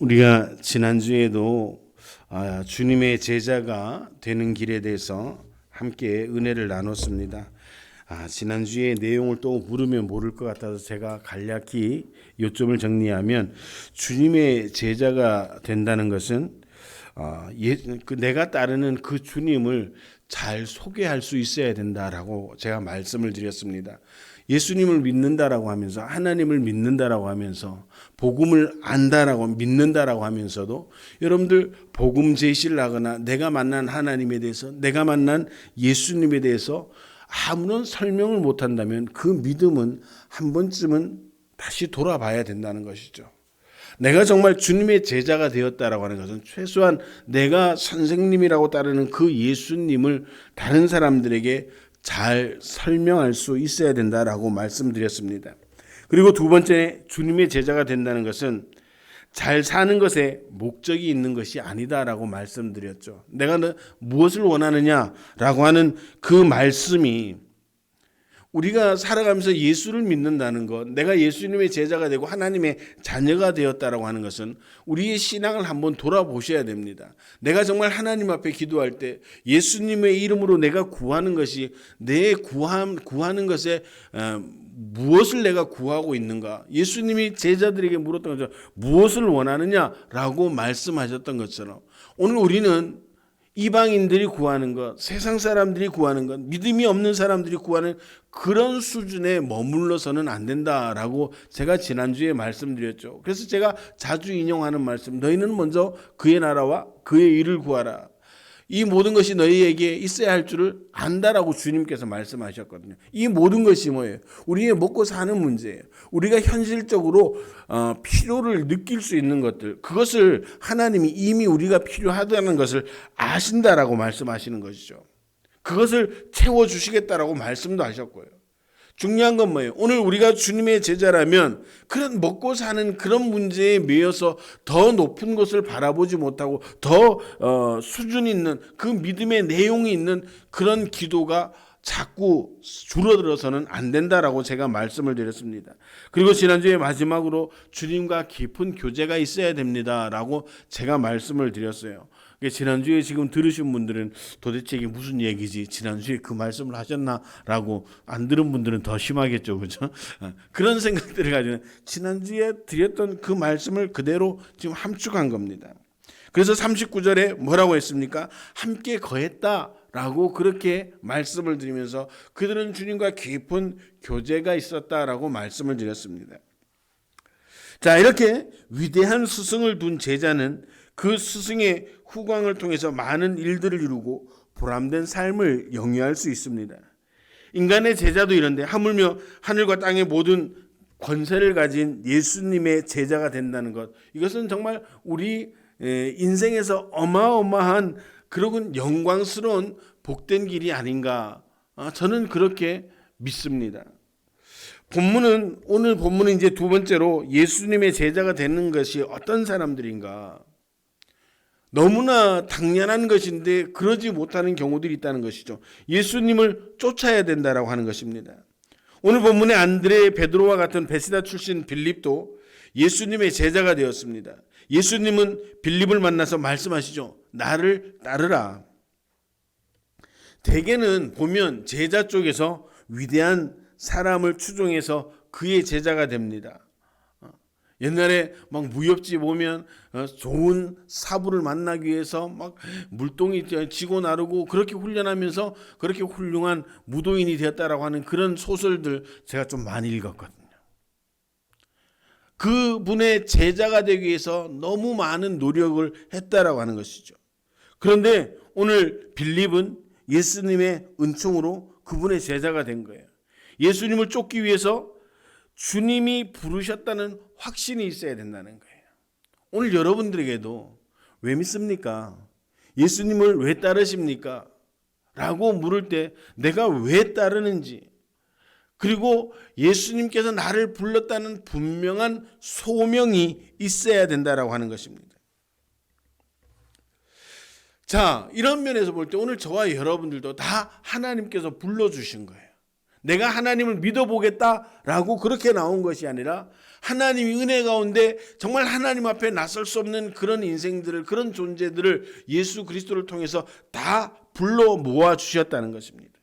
우리가 지난주에도 주님의 제자가 되는 길에 대해서 함께 은혜를 나눴습니다. 지난주에 내용을 또 물으면 모를 것 같아서 제가 간략히 요점을 정리하면, 주님의 제자가 된다는 것은 내가 따르는 그 주님을 잘 소개할 수 있어야 된다라고 제가 말씀을 드렸습니다. 예수님을 믿는다라고 하면서, 하나님을 믿는다라고 하면서, 복음을 안다라고 믿는다라고 하면서도 여러분들 복음 제시를 하거나 내가 만난 하나님에 대해서, 내가 만난 예수님에 대해서 아무런 설명을 못한다면 그 믿음은 한 번쯤은 다시 돌아봐야 된다는 것이죠. 내가 정말 주님의 제자가 되었다라고 하는 것은 최소한 내가 선생님이라고 따르는 그 예수님을 다른 사람들에게 잘 설명할 수 있어야 된다라고 말씀드렸습니다. 그리고 두 번째, 주님의 제자가 된다는 것은 잘 사는 것에 목적이 있는 것이 아니다라고 말씀드렸죠. 내가 무엇을 원하느냐라고 하는 그 말씀이, 우리가 살아가면서 예수를 믿는다는 것, 내가 예수님의 제자가 되고 하나님의 자녀가 되었다라고 하는 것은 우리의 신앙을 한번 돌아보셔야 됩니다. 내가 정말 하나님 앞에 기도할 때 예수님의 이름으로 내가 구하는 것이, 내 구하는 것에 무엇을 내가 구하고 있는가? 예수님이 제자들에게 물었던 것처럼 무엇을 원하느냐라고 말씀하셨던 것처럼, 오늘 우리는 이방인들이 구하는 것, 세상 사람들이 구하는 것, 믿음이 없는 사람들이 구하는 그런 수준에 머물러서는 안 된다라고 제가 지난주에 말씀드렸죠. 그래서 제가 자주 인용하는 말씀, 너희는 먼저 그의 나라와 그의 일을 구하라. 이 모든 것이 너희에게 있어야 할 줄을 안다라고 주님께서 말씀하셨거든요. 이 모든 것이 뭐예요? 우리의 먹고 사는 문제예요. 우리가 현실적으로 필요를 느낄 수 있는 것들, 그것을 하나님이 이미 우리가 필요하다는 것을 아신다라고 말씀하시는 것이죠. 그것을 채워주시겠다라고 말씀도 하셨고요. 중요한 건 뭐예요? 오늘 우리가 주님의 제자라면 그런 먹고 사는 그런 문제에 매여서 더 높은 것을 바라보지 못하고 더 수준 있는 그 믿음의 내용이 있는 그런 기도가 자꾸 줄어들어서는 안 된다라고 제가 말씀을 드렸습니다. 그리고 지난주에 마지막으로 주님과 깊은 교제가 있어야 됩니다라고 제가 말씀을 드렸어요. 지난주에 지금 들으신 분들은 도대체 이게 무슨 얘기지? 지난주에 그 말씀을 하셨나라고 안 들은 분들은 더 심하겠죠, 그렇죠? 그런 생각들을 가지고 지난주에 드렸던 그 말씀을 그대로 지금 함축한 겁니다. 그래서 39절에 뭐라고 했습니까? 함께 거했다라고 그렇게 말씀을 드리면서 그들은 주님과 깊은 교제가 있었다라고 말씀을 드렸습니다. 자, 이렇게 위대한 스승을 둔 제자는 그 스승의 후광을 통해서 많은 일들을 이루고 보람된 삶을 영위할 수 있습니다. 인간의 제자도 이런데, 하물며 하늘과 땅의 모든 권세를 가진 예수님의 제자가 된다는 것, 이것은 정말 우리 인생에서 어마어마한, 그러고 영광스러운 복된 길이 아닌가, 저는 그렇게 믿습니다. 오늘 본문은 이제 두 번째로 예수님의 제자가 되는 것이 어떤 사람들인가, 너무나 당연한 것인데 그러지 못하는 경우들이 있다는 것이죠. 예수님을 쫓아야 된다라고 하는 것입니다. 오늘 본문의 안드레, 베드로와 같은 베세다 출신 빌립도 예수님의 제자가 되었습니다. 예수님은 빌립을 만나서 말씀하시죠. 나를 따르라. 대개는 보면 제자 쪽에서 위대한 사람을 추종해서 그의 제자가 됩니다. 옛날에 막 무협지 보면 좋은 사부를 만나기 위해서 막 물동이 지고 나르고 그렇게 훈련하면서 그렇게 훌륭한 무도인이 되었다라고 하는 그런 소설들 제가 좀 많이 읽었거든요. 그분의 제자가 되기 위해서 너무 많은 노력을 했다라고 하는 것이죠. 그런데 오늘 빌립은 예수님의 은총으로 그분의 제자가 된 거예요. 예수님을 쫓기 위해서 주님이 부르셨다는 확신이 있어야 된다는 거예요. 오늘 여러분들에게도 왜 믿습니까? 예수님을 왜 따르십니까? 라고 물을 때 내가 왜 따르는지, 그리고 예수님께서 나를 불렀다는 분명한 소명이 있어야 된다라고 하는 것입니다. 자, 이런 면에서 볼 때 오늘 저와 여러분들도 다 하나님께서 불러주신 거예요. 내가 하나님을 믿어보겠다라고 그렇게 나온 것이 아니라 하나님이 은혜 가운데 정말 하나님 앞에 나설 수 없는 그런 인생들을, 그런 존재들을 예수 그리스도를 통해서 다 불러 모아 주셨다는 것입니다.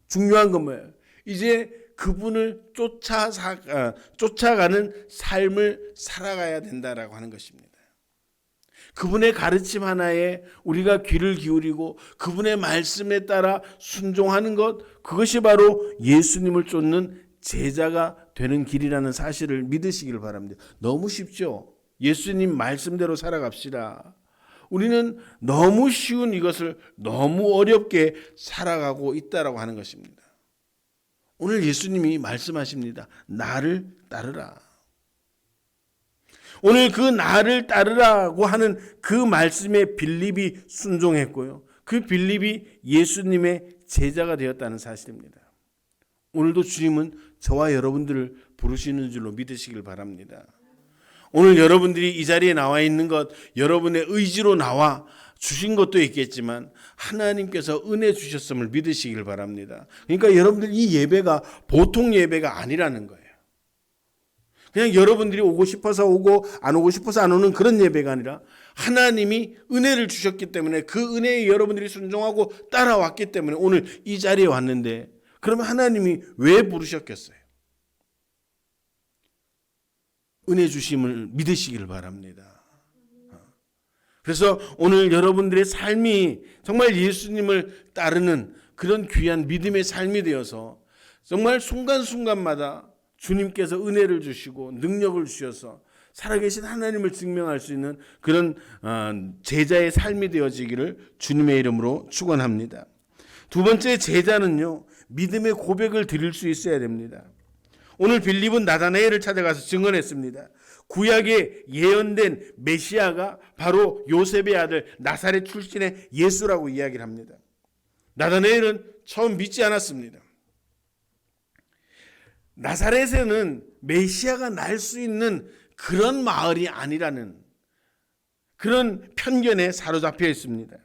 중요한 건 뭐예요? 이제 그분을 쫓아가는 삶을 살아가야 된다라고 하는 것입니다. 그분의 가르침 하나에 우리가 귀를 기울이고 그분의 말씀에 따라 순종하는 것, 그것이 바로 예수님을 쫓는 제자가 되는 길이라는 사실을 믿으시길 바랍니다. 너무 쉽죠? 예수님 말씀대로 살아갑시다. 우리는 너무 쉬운 이것을 너무 어렵게 살아가고 있다라고 하는 것입니다. 오늘 예수님이 말씀하십니다. 나를 따르라. 오늘 그 나를 따르라고 하는 그 말씀에 빌립이 순종했고요. 그 빌립이 예수님의 제자가 되었다는 사실입니다. 오늘도 주님은 저와 여러분들을 부르시는 줄로 믿으시길 바랍니다. 오늘 여러분들이 이 자리에 나와 있는 것, 여러분의 의지로 나와 주신 것도 있겠지만 하나님께서 은혜 주셨음을 믿으시길 바랍니다. 그러니까 여러분들 이 예배가 보통 예배가 아니라는 거예요. 그냥 여러분들이 오고 싶어서 오고 안 오고 싶어서 안 오는 그런 예배가 아니라 하나님이 은혜를 주셨기 때문에 그 은혜에 여러분들이 순종하고 따라왔기 때문에 오늘 이 자리에 왔는데, 그러면 하나님이 왜 부르셨겠어요? 은혜 주심을 믿으시길 바랍니다. 그래서 오늘 여러분들의 삶이 정말 예수님을 따르는 그런 귀한 믿음의 삶이 되어서 정말 순간순간마다 주님께서 은혜를 주시고 능력을 주셔서 살아계신 하나님을 증명할 수 있는 그런 제자의 삶이 되어지기를 주님의 이름으로 축원합니다. 두 번째, 제자는요, 믿음의 고백을 드릴 수 있어야 됩니다. 오늘 빌립은 나다나엘을 찾아가서 증언했습니다. 구약에 예언된 메시아가 바로 요셉의 아들 나사렛 출신의 예수라고 이야기를 합니다. 나다나엘은 처음 믿지 않았습니다. 나사렛에는 메시아가 날 수 있는 그런 마을이 아니라는 그런 편견에 사로잡혀 있습니다.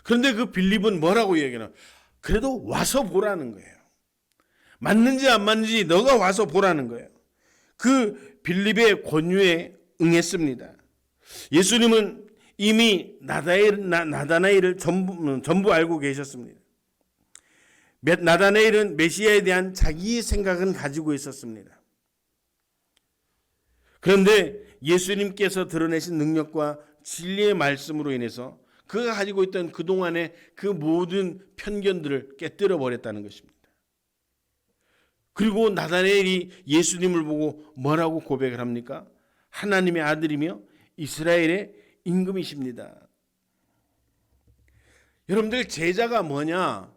그런데 그 빌립은 뭐라고 이야기하나? 그래도 와서 보라는 거예요. 맞는지 안 맞는지 너가 와서 보라는 거예요. 그 빌립의 권유에 응했습니다. 예수님은 이미 나다나엘을 전부 알고 계셨습니다. 나다나엘은 메시아에 대한 자기의 생각은 가지고 있었습니다. 그런데 예수님께서 드러내신 능력과 진리의 말씀으로 인해서 그가 가지고 있던 그동안의 그 모든 편견들을 깨뜨려 버렸다는 것입니다. 그리고 나다나엘이 예수님을 보고 뭐라고 고백을 합니까? 하나님의 아들이며 이스라엘의 임금이십니다. 여러분들, 제자가 뭐냐?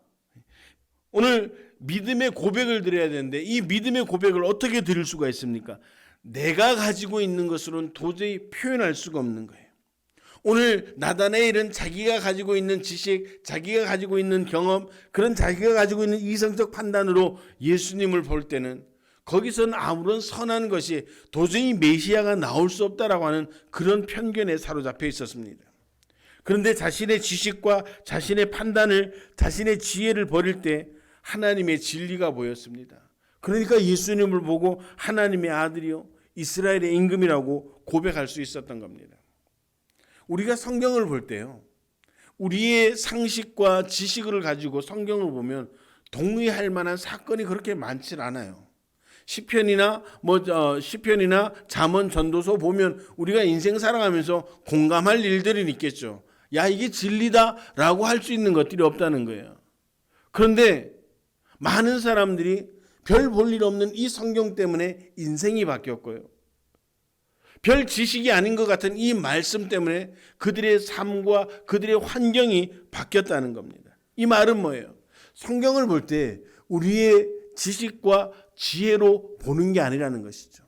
오늘 믿음의 고백을 드려야 되는데 이 믿음의 고백을 어떻게 드릴 수가 있습니까? 내가 가지고 있는 것으로는 도저히 표현할 수가 없는 거예요. 오늘 나다나엘은 자기가 가지고 있는 지식, 자기가 가지고 있는 경험, 그런 자기가 가지고 있는 이성적 판단으로 예수님을 볼 때는 거기서는 아무런 선한 것이 도저히 메시아가 나올 수 없다라고 하는 그런 편견에 사로잡혀 있었습니다. 그런데 자신의 지식과 자신의 판단을, 자신의 지혜를 버릴 때 하나님의 진리가 보였습니다. 그러니까 예수님을 보고 하나님의 아들이요 이스라엘의 임금이라고 고백할 수 있었던 겁니다. 우리가 성경을 볼 때요, 우리의 상식과 지식을 가지고 성경을 보면 동의할 만한 사건이 그렇게 많지 않아요. 시편이나 잠언, 전도서 보면 우리가 인생 살아가면서 공감할 일들이 있겠죠. 야, 이게 진리다라고 할 수 있는 것들이 없다는 거예요. 그런데 많은 사람들이 별 볼 일 없는 이 성경 때문에 인생이 바뀌었고요, 별 지식이 아닌 것 같은 이 말씀 때문에 그들의 삶과 그들의 환경이 바뀌었다는 겁니다. 이 말은 뭐예요? 성경을 볼 때 우리의 지식과 지혜로 보는 게 아니라는 것이죠.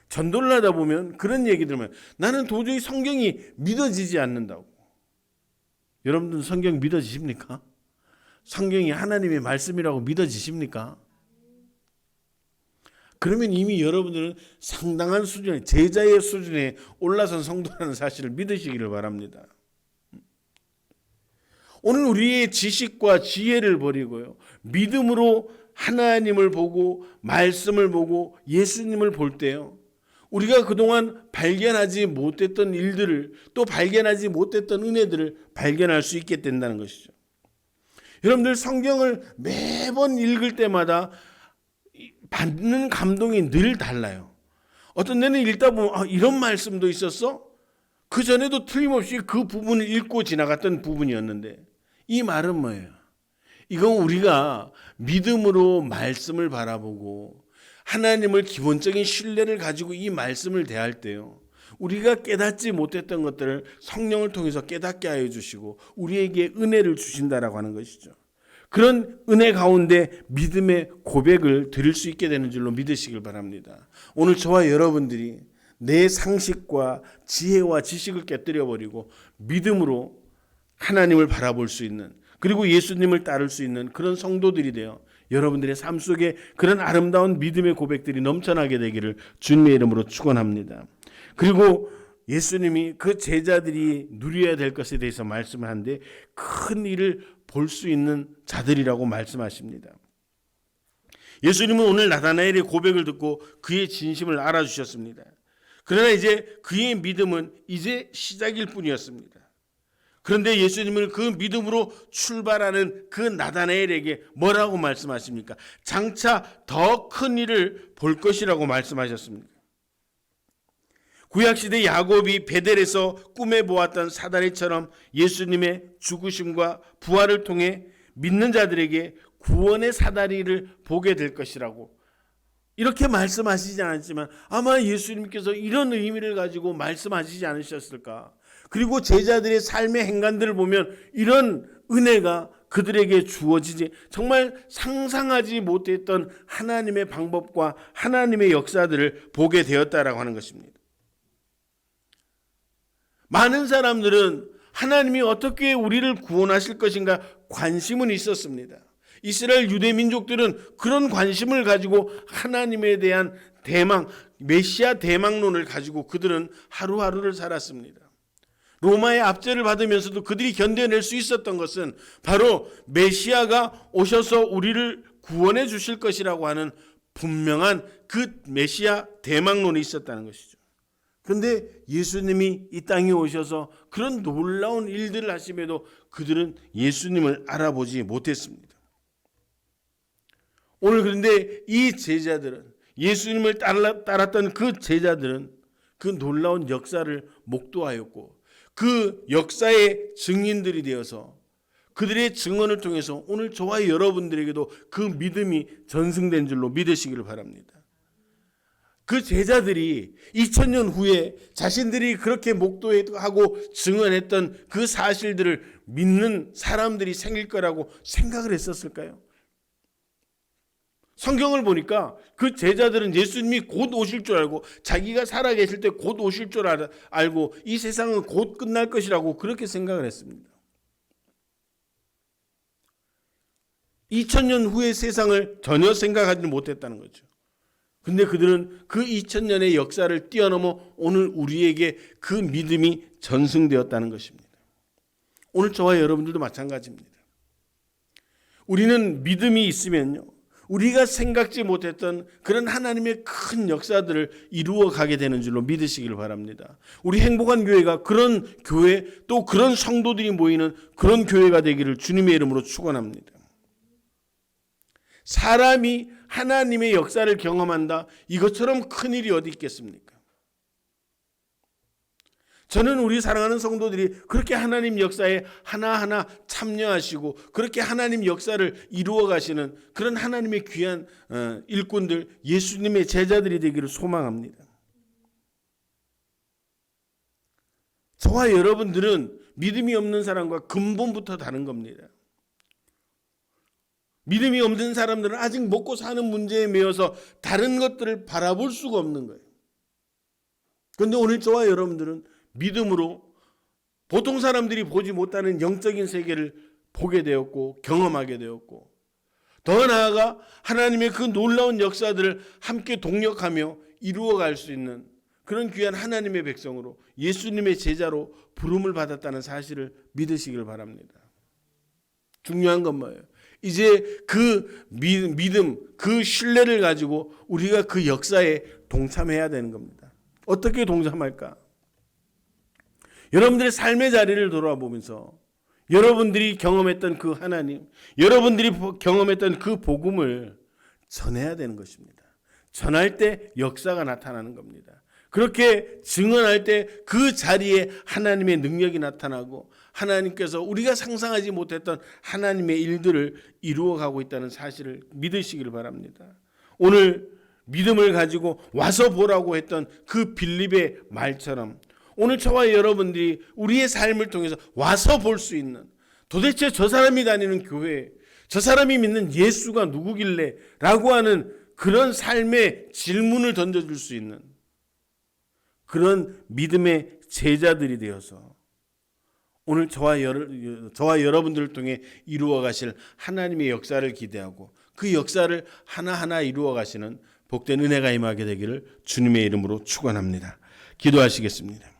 전도를 하다 보면 그런 얘기 들으면 나는 도저히 성경이 믿어지지 않는다고. 여러분들은 성경 믿어지십니까? 성경이 하나님의 말씀이라고 믿어지십니까? 그러면 이미 여러분들은 상당한 수준의 제자의 수준에 올라선 성도라는 사실을 믿으시기를 바랍니다. 오늘 우리의 지식과 지혜를 버리고요, 믿음으로 하나님을 보고 말씀을 보고 예수님을 볼 때요, 우리가 그동안 발견하지 못했던 일들을, 또 발견하지 못했던 은혜들을 발견할 수 있게 된다는 것이죠. 여러분들, 성경을 매번 읽을 때마다 받는 감동이 늘 달라요. 어떤 데는 읽다 보면 이런 말씀도 있었어? 그전에도 틀림없이 그 부분을 읽고 지나갔던 부분이었는데, 이 말은 뭐예요? 이건 우리가 믿음으로 말씀을 바라보고 하나님을 기본적인 신뢰를 가지고 이 말씀을 대할 때요, 우리가 깨닫지 못했던 것들을 성령을 통해서 깨닫게 하여 주시고 우리에게 은혜를 주신다라고 하는 것이죠. 그런 은혜 가운데 믿음의 고백을 드릴 수 있게 되는 줄로 믿으시길 바랍니다. 오늘 저와 여러분들이 내 상식과 지혜와 지식을 깨뜨려 버리고 믿음으로 하나님을 바라볼 수 있는, 그리고 예수님을 따를 수 있는 그런 성도들이 되어 여러분들의 삶 속에 그런 아름다운 믿음의 고백들이 넘쳐나게 되기를 주님의 이름으로 축원합니다. 그리고 예수님이 그 제자들이 누려야 될 것에 대해서 말씀을 하는데, 큰 일을 볼 수 있는 자들이라고 말씀하십니다. 예수님은 오늘 나다나엘의 고백을 듣고 그의 진심을 알아주셨습니다. 그러나 이제 그의 믿음은 이제 시작일 뿐이었습니다. 그런데 예수님은 그 믿음으로 출발하는 그 나다나엘에게 뭐라고 말씀하십니까? 장차 더 큰 일을 볼 것이라고 말씀하셨습니다. 구약시대 야곱이 베델에서 꿈에 보았던 사다리처럼 예수님의 죽으심과 부활을 통해 믿는 자들에게 구원의 사다리를 보게 될 것이라고 이렇게 말씀하시지 않았지만, 아마 예수님께서 이런 의미를 가지고 말씀하시지 않으셨을까. 그리고 제자들의 삶의 행간들을 보면 이런 은혜가 그들에게 주어지지, 정말 상상하지 못했던 하나님의 방법과 하나님의 역사들을 보게 되었다라고 하는 것입니다. 많은 사람들은 하나님이 어떻게 우리를 구원하실 것인가 관심은 있었습니다. 이스라엘 유대 민족들은 그런 관심을 가지고 하나님에 대한 대망, 메시아 대망론을 가지고 그들은 하루하루를 살았습니다. 로마의 압제를 받으면서도 그들이 견뎌낼 수 있었던 것은 바로 메시아가 오셔서 우리를 구원해 주실 것이라고 하는 분명한 그 메시아 대망론이 있었다는 것이죠. 그런데 예수님이 이 땅에 오셔서 그런 놀라운 일들을 하심에도 그들은 예수님을 알아보지 못했습니다. 오늘 그런데 이 제자들은, 예수님을 따랐던 그 제자들은 그 놀라운 역사를 목도하였고 그 역사의 증인들이 되어서 그들의 증언을 통해서 오늘 저와 여러분들에게도 그 믿음이 전승된 줄로 믿으시기를 바랍니다. 그 제자들이 2000년 후에 자신들이 그렇게 목도하고 증언했던 그 사실들을 믿는 사람들이 생길 거라고 생각을 했었을까요? 성경을 보니까 그 제자들은 예수님이 곧 오실 줄 알고, 자기가 살아계실 때 곧 오실 줄 알고 이 세상은 곧 끝날 것이라고 그렇게 생각을 했습니다. 2000년 후의 세상을 전혀 생각하지 못했다는 거죠. 근데 그들은 그 2000년의 역사를 뛰어넘어 오늘 우리에게 그 믿음이 전승되었다는 것입니다. 오늘 저와 여러분들도 마찬가지입니다. 우리는 믿음이 있으면요, 우리가 생각지 못했던 그런 하나님의 큰 역사들을 이루어 가게 되는 줄로 믿으시길 바랍니다. 우리 행복한 교회가 그런 교회, 또 그런 성도들이 모이는 그런 교회가 되기를 주님의 이름으로 축원합니다. 사람이 하나님의 역사를 경험한다, 이것처럼 큰 일이 어디 있겠습니까? 저는 우리 사랑하는 성도들이 그렇게 하나님 역사에 하나하나 참여하시고 그렇게 하나님 역사를 이루어 가시는 그런 하나님의 귀한 일꾼들, 예수님의 제자들이 되기를 소망합니다. 저와 여러분들은 믿음이 없는 사람과 근본부터 다른 겁니다. 믿음이 없는 사람들은 아직 먹고 사는 문제에 매여서 다른 것들을 바라볼 수가 없는 거예요. 그런데 오늘 저와 여러분들은 믿음으로 보통 사람들이 보지 못하는 영적인 세계를 보게 되었고 경험하게 되었고, 더 나아가 하나님의 그 놀라운 역사들을 함께 동력하며 이루어갈 수 있는 그런 귀한 하나님의 백성으로, 예수님의 제자로 부름을 받았다는 사실을 믿으시길 바랍니다. 중요한 건 뭐예요? 이제 그 믿음, 그 신뢰를 가지고 우리가 그 역사에 동참해야 되는 겁니다. 어떻게 동참할까? 여러분들의 삶의 자리를 돌아보면서 여러분들이 경험했던 그 하나님, 여러분들이 경험했던 그 복음을 전해야 되는 것입니다. 전할 때 역사가 나타나는 겁니다. 그렇게 증언할 때 그 자리에 하나님의 능력이 나타나고 하나님께서 우리가 상상하지 못했던 하나님의 일들을 이루어가고 있다는 사실을 믿으시길 바랍니다. 오늘 믿음을 가지고 와서 보라고 했던 그 빌립의 말처럼 오늘 저와 여러분들이 우리의 삶을 통해서 와서 볼 수 있는, 도대체 저 사람이 다니는 교회, 저 사람이 믿는 예수가 누구길래 라고 하는 그런 삶의 질문을 던져줄 수 있는 그런 믿음의 제자들이 되어서 오늘 저와 여러분들을 통해 이루어 가실 하나님의 역사를 기대하고 그 역사를 하나하나 이루어 가시는 복된 은혜가 임하게 되기를 주님의 이름으로 축원합니다. 기도하시겠습니다.